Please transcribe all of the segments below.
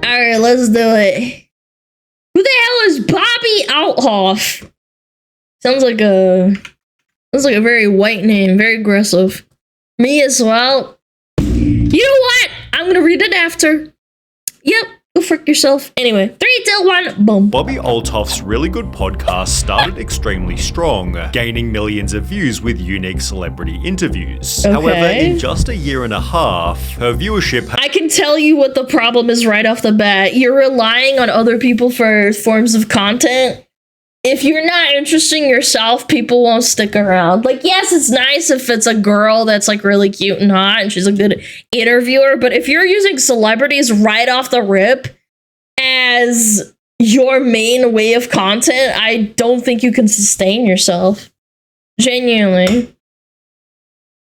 Alright, let's do it. Who the hell is Bobby Outhoff? Sounds like a very white name, very aggressive. Me as well. You know what? I'm gonna read it after. Yep, go frick yourself. Anyway, 3, 2, 1, boom. Bobby Althoff's really good podcast started extremely strong, gaining millions of views with unique celebrity interviews. Okay. However, in just a year and a half, her viewership I can tell you what the problem is right off the bat. You're relying on other people for forms of content. If you're not interesting yourself, people won't stick around. Like, yes, it's nice if it's a girl that's like really cute and hot and she's a good interviewer, but if you're using celebrities right off the rip as your main way of content, I don't think you can sustain yourself. Genuinely.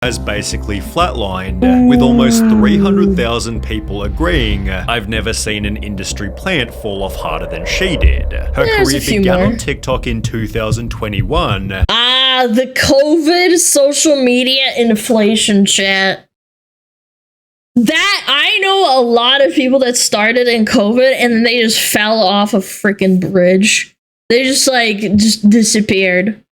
has basically flatlined, with almost 300,000 people agreeing I've never seen an industry plant fall off harder than she did. Her career began on TikTok in 2021. The COVID social media inflation chat. That, I know a lot of people that started in COVID and then they just fell off a freaking bridge. They just disappeared.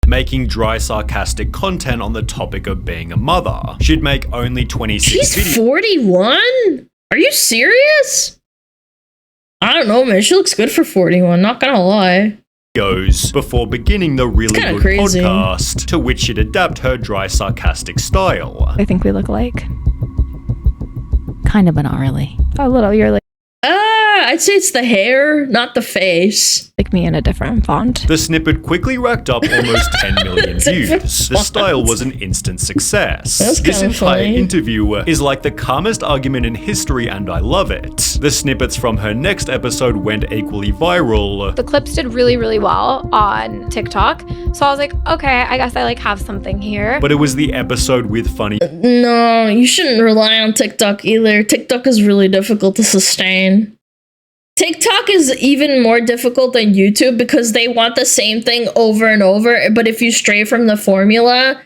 Making dry, sarcastic content on the topic of being a mother. She'd make only 26 videos. She's 41? Are you serious? I don't know, man. She looks good for 41, not gonna lie. Before beginning the really good crazy podcast, to which she'd adapt her dry, sarcastic style. I think we look alike. Kind of, but not really. A little, you're like... I'd say it's the hair, not the face. Like me in a different font. The snippet quickly racked up almost 10 million views. The style was an instant success. This entire interview is like the calmest argument in history and I love it. The snippets from her next episode went equally viral. The clips did really, really well on TikTok. So I was like, okay, I guess I have something here. But it was the episode with funny... No, you shouldn't rely on TikTok either. TikTok is really difficult to sustain. TikTok is even more difficult than YouTube because they want the same thing over and over, but if you stray from the formula,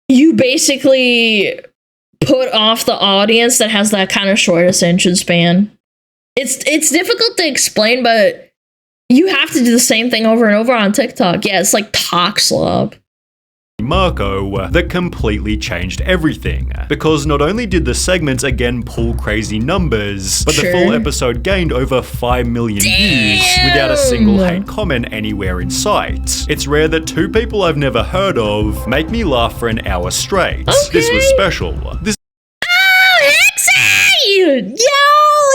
you basically put off the audience that has that kind of short attention span. It's difficult to explain, but you have to do the same thing over and over on TikTok. Yeah, it's like talk slob. Marco that completely changed everything, because not only did the segments again pull crazy numbers, but the full episode gained over 5 million views without a single hate comment anywhere in sight. It's rare that two people I've never heard of make me laugh for an hour straight. This was special. Oh, Hexy! Yo,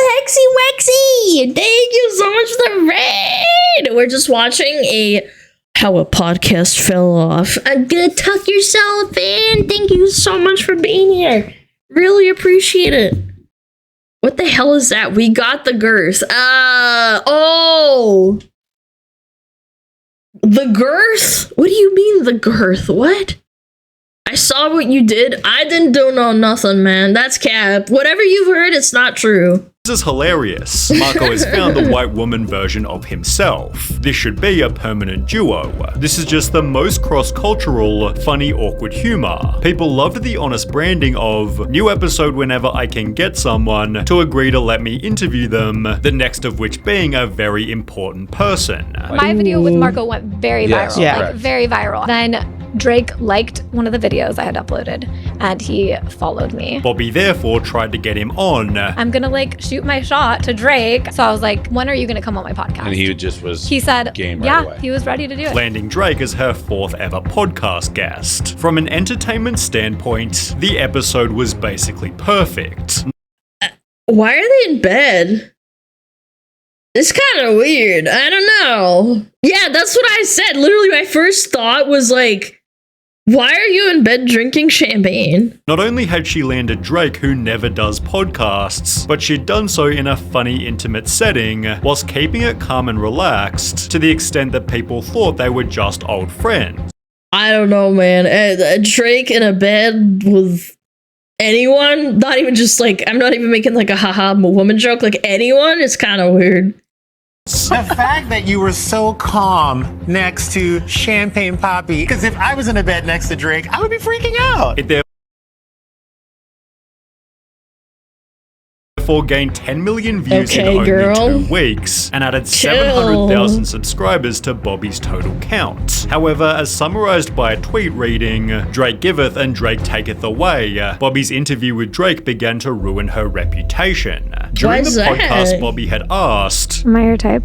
Hexy Wexy! Thank you so much for the raid! We're just watching how a podcast fell off. I'm gonna tuck yourself in. Thank you so much for being here. Really appreciate it. What the hell is that? We got the girth. Oh. The girth? What do you mean the girth? What? I saw what you did. I didn't do nothing, man. That's cap. Whatever you've heard, it's not true. This is hilarious. Marco has found the white woman version of himself. This should be a permanent duo. This is just the most cross-cultural, funny, awkward humor. People loved the honest branding of new episode whenever I can get someone to agree to let me interview them, the next of which being a very important person. My video with Marco went very viral, like very viral. Then Drake liked one of the videos I had uploaded and he followed me. Bobby therefore tried to get him on. I'm gonna shoot my shot to Drake. So I was like, when are you gonna come on my podcast? And he said, game right away. He was ready to do it. Landing Drake as her 4th ever podcast guest. From an entertainment standpoint, the episode was basically perfect. Why are they in bed? It's kind of weird. I don't know. Yeah, that's what I said. Literally, my first thought was why are you in bed drinking champagne? Not only had she landed Drake, who never does podcasts, but she'd done so in a funny, intimate setting, whilst keeping it calm and relaxed, to the extent that people thought they were just old friends. I don't know, man. Drake in a bed with anyone, not even just I'm not even making a haha woman joke, anyone, it's kind of weird. The fact that you were so calm next to Champagne Poppy, because if I was in a bed next to Drake, I would be freaking out. It therefore gained 10 million views in only 2 weeks and added 700,000 subscribers to Bobby's total count. However, as summarized by a tweet reading, "Drake giveth and Drake taketh away," Bobby's interview with Drake began to ruin her reputation. During the podcast, Bobby had asked, "Am I your type?"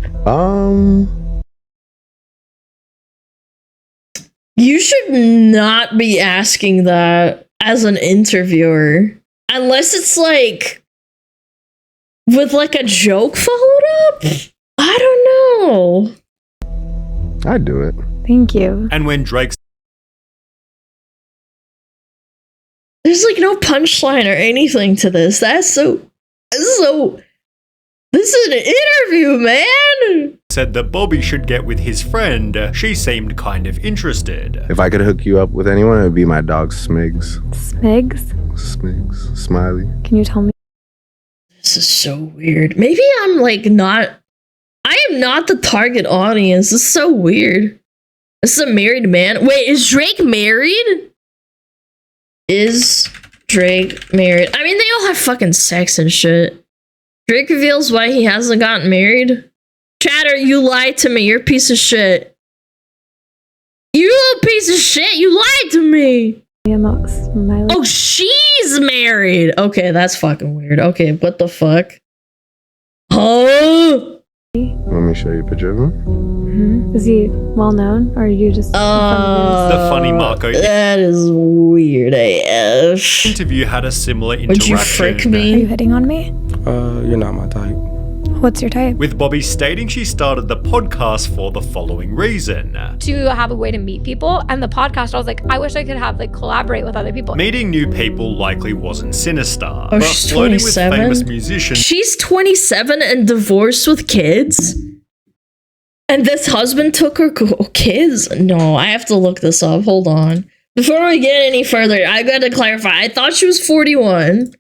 You should not be asking that as an interviewer. Unless it's like with like a joke followed up? I don't know. I'd do it. Thank you. And when Drake There's like no punchline or anything to this. This is an interview, man. Said that Bobby should get with his friend, she seemed kind of interested. If I could hook you up with anyone, it would be my dog Smigs. Smigs? Smigs. Smiley. Can you tell me? This is so weird. Maybe I'm like not... I am not the target audience. This is so weird. This is a married man. Wait, is Drake married? Is Drake married? I mean, they all have fucking sex and shit. Drake reveals why he hasn't gotten married. Chatter, you lied to me. You're a piece of shit. You little piece of shit. You lied to me. Oh, she's married. Okay, that's fucking weird. Okay, what the fuck? Oh. Let me show you a picture of him. Mm-hmm. Is he well known, or are you just the funny Marco? That is weird AF. Interview had a similar interaction. Would you frick me? Are you hitting on me? You're not my type. What's your type? With Bobby stating she started the podcast for the following reason. To have a way to meet people, and the podcast, I was like, I wish I could have collaborate with other people. Meeting new people likely wasn't sinister. Oh, but she's flirting with 27? famous musicians. She's 27 and divorced with kids? And this husband took her kids? No, I have to look this up. Hold on. Before we get any further, I gotta clarify. I thought she was 41.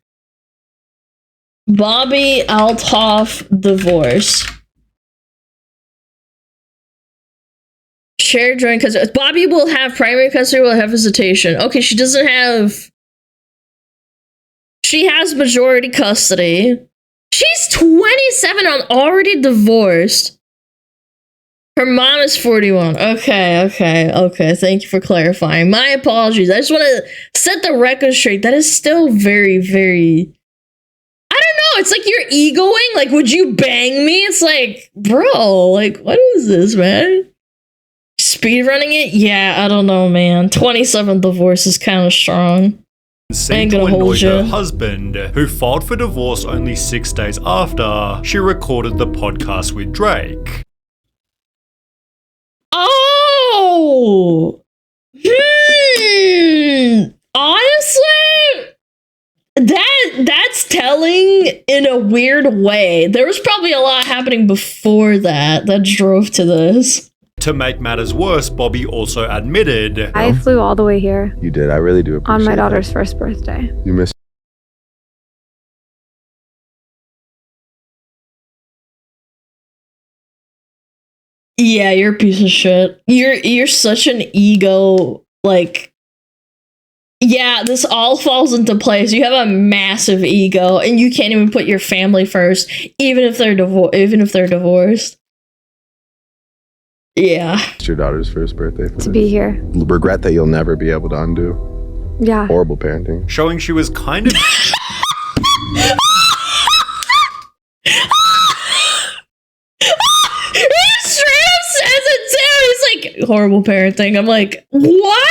Bobby Althoff divorce. Shared joint custody. Bobby will have primary custody, will have visitation. Okay, she doesn't have... She has majority custody. She's 27 and already divorced. Her mom is 41. Okay. Thank you for clarifying. My apologies. I just want to set the record straight. That is still very, very... I don't know. It's like you're egoing. Like, would you bang me? It's like, bro, like, what is this, man? Speedrunning it? Yeah, I don't know, man. 27 divorce is kind of strong. Seemed to annoy her husband, who filed for divorce only 6 days after she recorded the podcast with Drake. Oh! Honestly, that's telling in a weird way. There was probably a lot happening before that drove to this. To make matters worse, Bobby also admitted, I flew all the way here. You did. I really do appreciate on my daughter's that. first birthday. You missed. Yeah, you're a piece of shit. You're such an ego, like... Yeah, this all falls into place. You have a massive ego, and you can't even put your family first, even if they're divorced. Yeah. It's your daughter's first birthday. To be here. Regret that you'll never be able to undo. Yeah. Horrible parenting. showing she was kind of... Horrible parenting. I'm like, what?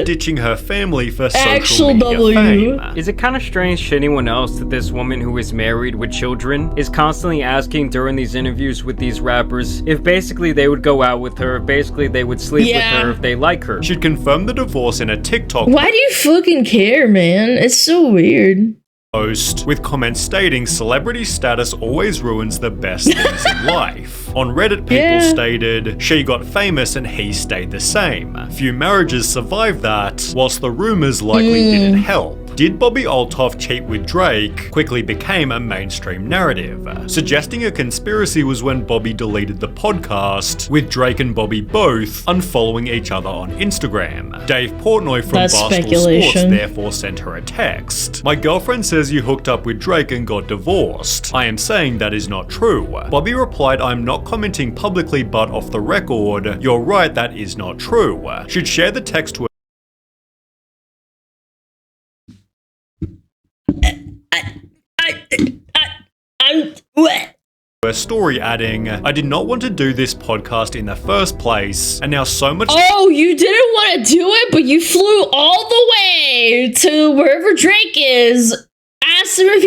ditching her family for Actual social media fame. Is it kind of strange to anyone else that this woman who is married with children is constantly asking during these interviews with these rappers if basically they would go out with her, if basically they would sleep with her if they like her? She'd confirmed the divorce in a TikTok Why do you fucking care, man? It's so weird. post with comments stating celebrity status always ruins the best things in life. On Reddit, people stated she got famous and he stayed the same. Few marriages survived that, whilst the rumors likely didn't help. Did Bobby Altoff cheat with Drake quickly became a mainstream narrative, suggesting a conspiracy was when Bobby deleted the podcast, with Drake and Bobby both unfollowing each other on Instagram. Dave Portnoy from Barstool Sports therefore sent her a text. "My girlfriend says you hooked up with Drake and got divorced. I am saying that is not true." Bobby replied, "I'm not commenting publicly, but off the record, you're right, that is not true." She'd share the text to her story, adding, "I did not want to do this podcast in the first place, and now so much." Oh, you didn't want to do it, but you flew all the way to wherever Drake is, asked him if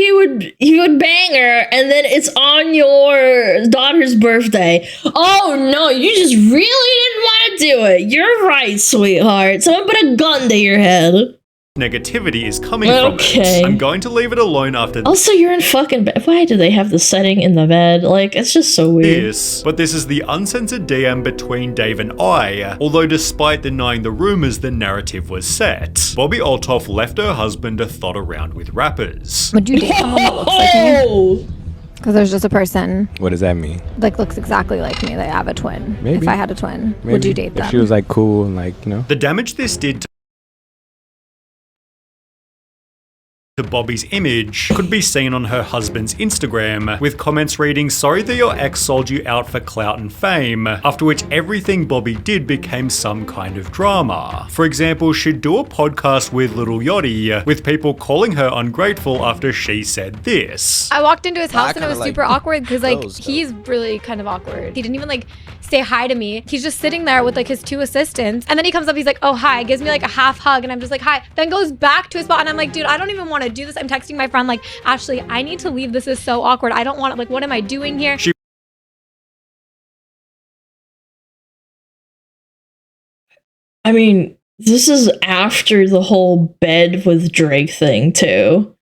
he would bang her, and then it's on your daughter's birthday. Oh no, you just really didn't want to do it. You're right, sweetheart. Someone put a gun to your head. Negativity is coming from it. I'm going to leave it alone after Also, you're in fucking bed. Why do they have the setting in the bed? Like, it's just so weird. But this is the uncensored DM between Dave and I, although despite denying the rumors, the narrative was set. Bobby Altoff left her husband to thot around with rappers. Would you date someone that looks like me? Because there's just a person. What does that mean? Like, looks exactly like me. They have a twin. Maybe. If I had a twin, Maybe. would you date them? If she was like cool and like, you know. The damage this did to Bobby's image could be seen on her husband's Instagram, with comments reading, "Sorry that your ex sold you out for clout and fame," after which everything Bobby did became some kind of drama. For example, she'd do a podcast with Lil Yachty, with people calling her ungrateful after she said this. I walked into his house and it was super awkward because like he's really kind of awkward. He didn't even like say hi to me. He's just sitting there with like his two assistants, and then he comes up, he's like, "Oh hi," gives me like a half hug, and I'm just like, "Hi," then goes back to his spot, and I'm like, dude, I don't even want to do this. I'm texting my friend like, "Ashley, I need to leave. This is so awkward. I don't want it. Like, what am I doing here?" I mean, this is after the whole bed with Drake thing too.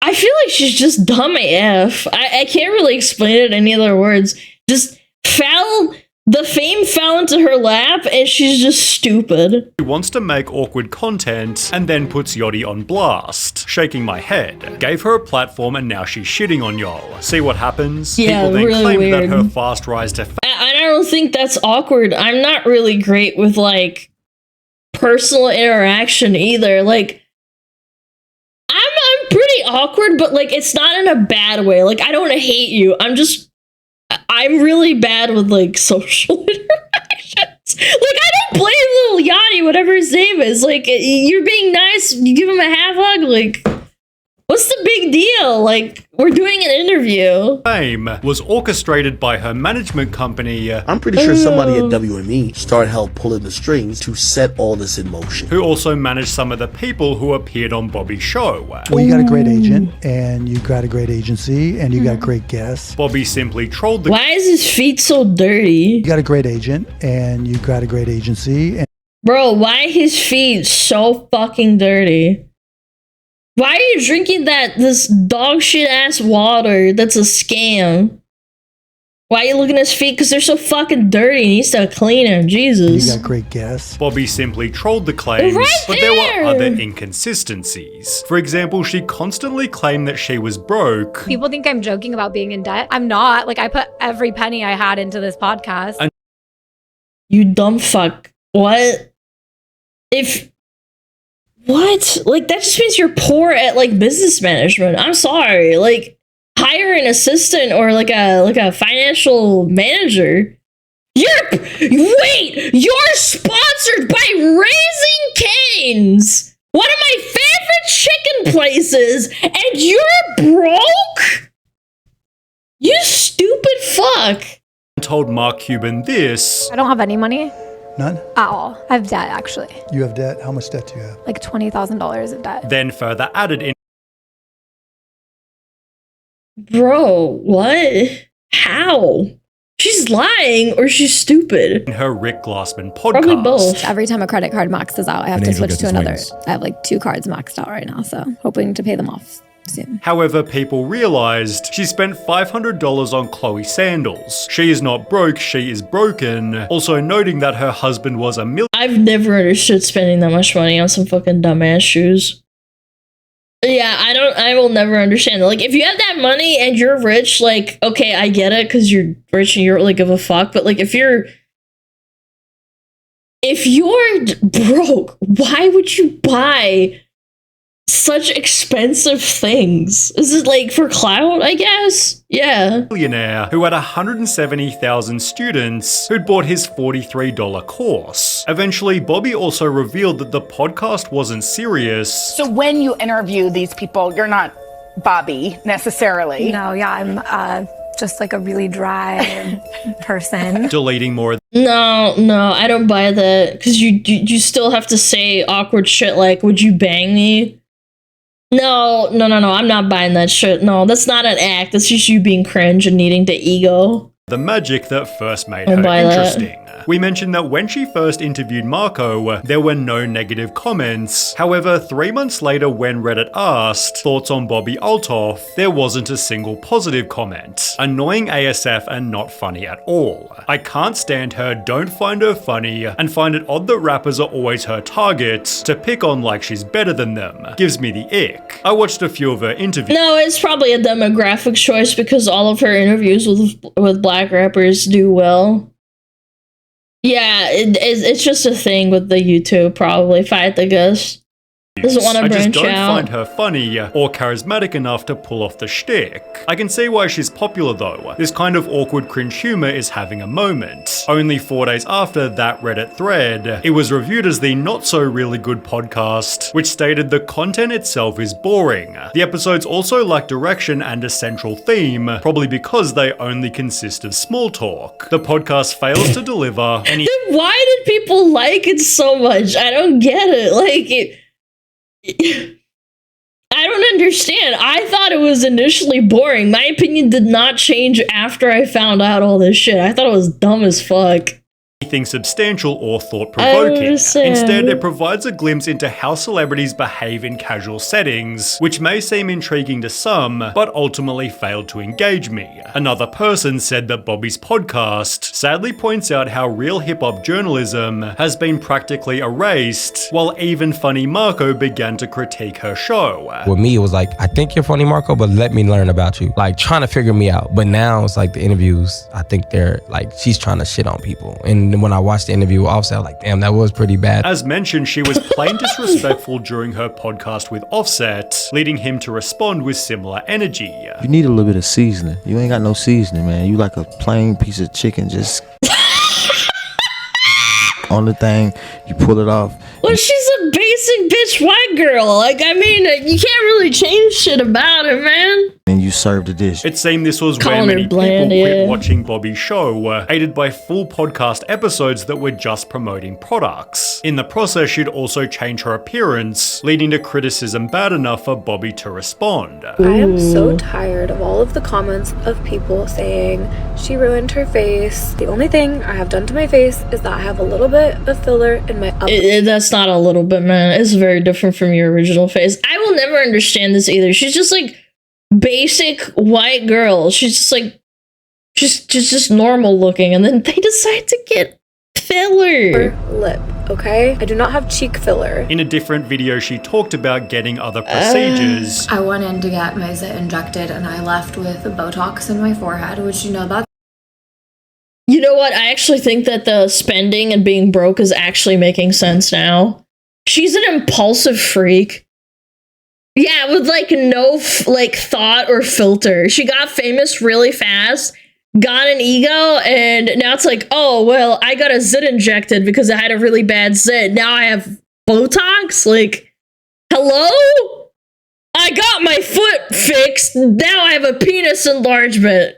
I feel like she's just dumb AF. I can't really explain it in any other words. Just the fame fell into her lap and she's just stupid. She wants to make awkward content and then puts Yachty on blast. Shaking my head. Gave her a platform and now she's shitting on y'all. See what happens? Yeah, People then really claim weird. that her fast rise to I don't think that's awkward. I'm not really great with like personal interaction either. Like, I'm pretty awkward, but like it's not in a bad way. Like, I don't want to hate you. I'm really bad with like social interactions. Like, I don't blame Lil Yachty, whatever his name is. Like, you're being nice, you give him a half hug. Like, what's the big deal? Like, we're doing an interview. Fame was orchestrated by her management company. I'm pretty sure somebody at WME started help pulling the strings to set all this in motion. Who also managed some of the people who appeared on Bobby's show. Well, you got a great agent, and you got a great agency, and you got great guests. Bobby simply trolled the— Why is his feet so dirty? You got a great agent, and you got a great agency. And bro, why his feet so fucking dirty? Why are you drinking this dog shit ass water? That's a scam. Why are you looking at his feet? Because they're so fucking dirty. He needs to clean them. Jesus. You got great guests. Bobby simply trolled the claims, but there were other inconsistencies. For example, she constantly claimed that she was broke. People think I'm joking about being in debt. I'm not. Like, I put every penny I had into this podcast. You dumb fuck. What? What? Like, that just means you're poor at like business management. I'm sorry. Like, hire an assistant or like a financial manager. You're sponsored by Raising Cane's, one of my favorite chicken places, and you're broke? You stupid fuck. Told Mark Cuban this. I don't have any money. None? At all. I have debt, actually. You have debt? How much debt do you have? Like $20,000 of debt. Then further added in. Bro, what? How? She's lying or she's stupid. In her Rick Glassman podcast. Probably both. Every time a credit card maxes out, I have to switch to another. I have like 2 cards maxed out right now, so hoping to pay them off soon. However, people realized she spent $500 on Chloe sandals. She is not broke, she is broken. Also noting that her husband was a millionaire. I've never understood spending that much money on some fucking dumbass shoes. Yeah, I will never understand it. Like, if you have that money and you're rich, like, okay, I get it because you're rich and you don't really give a fuck. But like, if you're broke, why would you buy such expensive things? Is it like for clout, I guess? Yeah. Billionaire who had 170,000 students who'd bought his $43 course. Eventually, Bobby also revealed that the podcast wasn't serious. So when you interview these people, you're not Bobby necessarily. No, yeah, I'm just like a really dry person. Deleting more. No, I don't buy that because you still have to say awkward shit like, "Would you bang me?" No, I'm not buying that shit. No, that's not an act. That's just you being cringe and needing the ego. The magic that first made her interesting. We mentioned that when she first interviewed Marco, there were no negative comments. However, 3 months later when Reddit asked thoughts on Bobby Althoff, there wasn't a single positive comment. Annoying ASF and not funny at all. I can't stand her, don't find her funny, and find it odd that rappers are always her target to pick on like she's better than them. Gives me the ick. I watched a few of her interviews. No, it's probably a demographic choice because all of her interviews with black rappers do well. Yeah, it's just a thing with the YouTube, probably, if I had to guess. Doesn't want to branch out. I just don't find her funny or charismatic enough to pull off the shtick. I can see why she's popular though. This kind of awkward cringe humor is having a moment. Only 4 days after that Reddit thread, it was reviewed as the not so really good podcast, which stated the content itself is boring. The episodes also lack direction and a central theme, probably because they only consist of small talk. The podcast fails to deliver any- Then why did people like it so much? I don't get it. Like, I don't understand. I thought it was initially boring. My opinion did not change after I found out all this shit. I thought it was dumb as fuck. anything substantial or thought-provoking. Instead, it provides a glimpse into how celebrities behave in casual settings, which may seem intriguing to some, but ultimately failed to engage me. Another person said that Bobby's podcast sadly points out how real hip-hop journalism has been practically erased, while even funny Marco began to critique her show. With me, it was like, I think you're funny, Marco, but let me learn about you. Like, trying to figure me out. But now it's like the interviews, I think they're like, she's trying to shit on people. And when I watched the interview, Offset, I was like, damn, that was pretty bad. As mentioned, she was plain disrespectful during her podcast with Offset, leading him to respond with similar energy. You need a little bit of seasoning. You ain't got no seasoning, man. You like a plain piece of chicken, just on the thing, you pull it off. Well, she's a basic bitch white girl. Like, I mean, you can't really change shit about her, man. And you serve the dish. It seemed this was where many people quit watching Bobby's show, aided by full podcast episodes that were just promoting products. In the process, she'd also change her appearance, leading to criticism bad enough for Bobby to respond. I am so tired of all of the comments of people saying she ruined her face. The only thing I have done to my face is that I have a little bit of filler in my upper. That's not a little bit, man. It's very different from your original face. I will never understand this either. She's just like basic white girl. She's just like just normal looking, and then they decide to get filler lip. Okay, I do not have cheek filler. In a different video, she talked about getting other procedures. I went in to get my zit injected, and I left with Botox in my forehead, which, you know, that. You know what? I actually think that the spending and being broke is actually making sense now. She's an impulsive freak. Yeah, with like no thought or filter. She got famous really fast, got an ego, and now it's like, oh, well, I got a zit injected because I had a really bad zit. Now I have Botox? Like, hello? I got my foot fixed. Now I have a penis enlargement.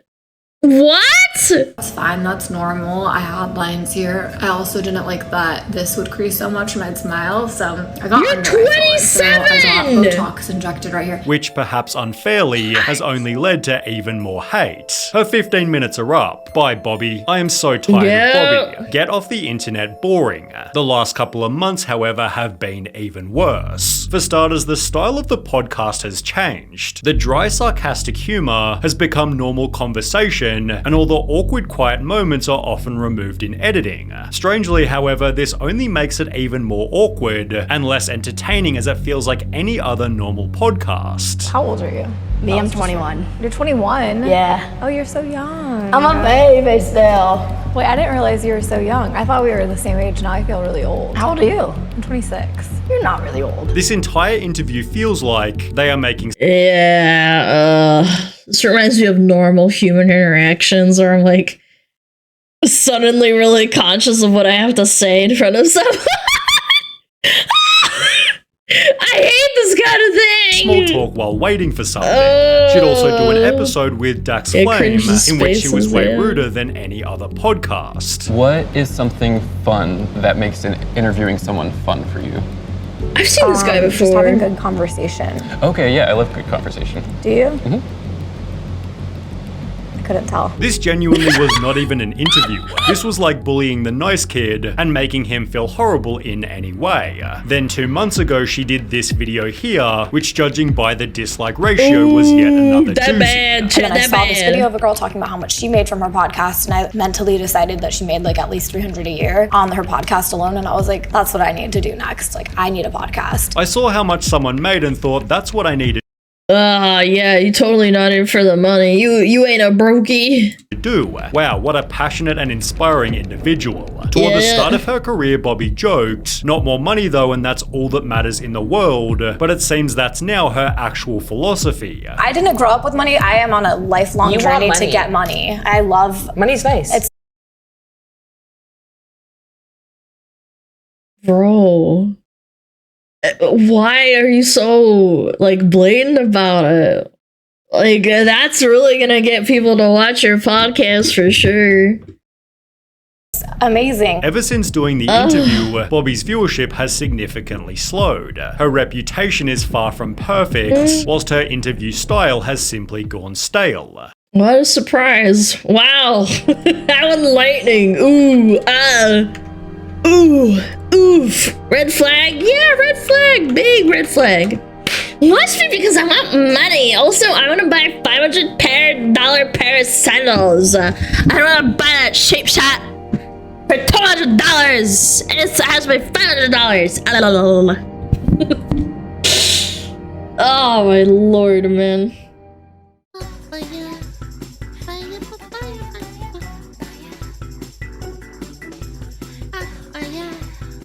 What? That's fine, that's normal. I had lines here. I also didn't like that this would crease so much when I'd smile, so I got You're 27! So I got Botox injected right here. Which, perhaps unfairly, has only led to even more hate. Her 15 minutes are up. Bye, Bobby. I am so tired of Bobby. Get off the internet, boring. The last couple of months, however, have been even worse. For starters, the style of the podcast has changed. The dry, sarcastic humor has become normal conversation, spoken, and all the awkward quiet moments are often removed in editing. Strangely, however, this only makes it even more awkward and less entertaining as it feels like any other normal podcast. How old are you? Me, I'm 21. You're 21? Yeah. Oh, you're so young. I'm a baby still. Wait, I didn't realize you were so young. I thought we were the same age. Now I feel really old. How old are you? I'm 26. You're not really old. This entire interview feels like they are making this reminds me of normal human interactions where I'm like suddenly really conscious of what I have to say in front of someone. I hate this kind of thing. small talk while waiting for something. She'd also do an episode with Dax Flame in which she was way ruder than any other podcast. What is something fun that makes interviewing someone fun for you? I've seen this guy before. Just having good conversation. Okay, yeah, I love good conversation. Do you? Mm-hmm. Couldn't tell. This genuinely was not even an interview. This was like bullying the nice kid and making him feel horrible in any way. Then 2 months ago, she did this video here, which judging by the dislike ratio was yet another doozy. And then I saw this video of a girl talking about how much she made from her podcast, and I mentally decided that she made like at least $300 a year on her podcast alone, and I was like, that's what I need to do next. Like, I need a podcast. I saw how much someone made and thought that's what I needed. Yeah, you totally not in for the money. You ain't a brokey. Do. Wow, what a passionate and inspiring individual. Toward the start of her career, Bobby joked, not more money though, and that's all that matters in the world, but it seems that's now her actual philosophy. I didn't grow up with money. I am on a lifelong journey to get money. I love money's nice. It's Bro. Why are you so, like, blatant about it? Like, that's really gonna get people to watch your podcast for sure. Amazing. Ever since doing the interview, Bobby's viewership has significantly slowed. Her reputation is far from perfect, whilst her interview style has simply gone stale. What a surprise. Wow. How enlightening. Ooh, oof. Red flag? Yeah, red flag. Big red flag. Must be because I want money. Also, I want to buy a $500 pair of sandals. I don't want to buy that shape shot for $200. And it has my $500. Oh my lord, man.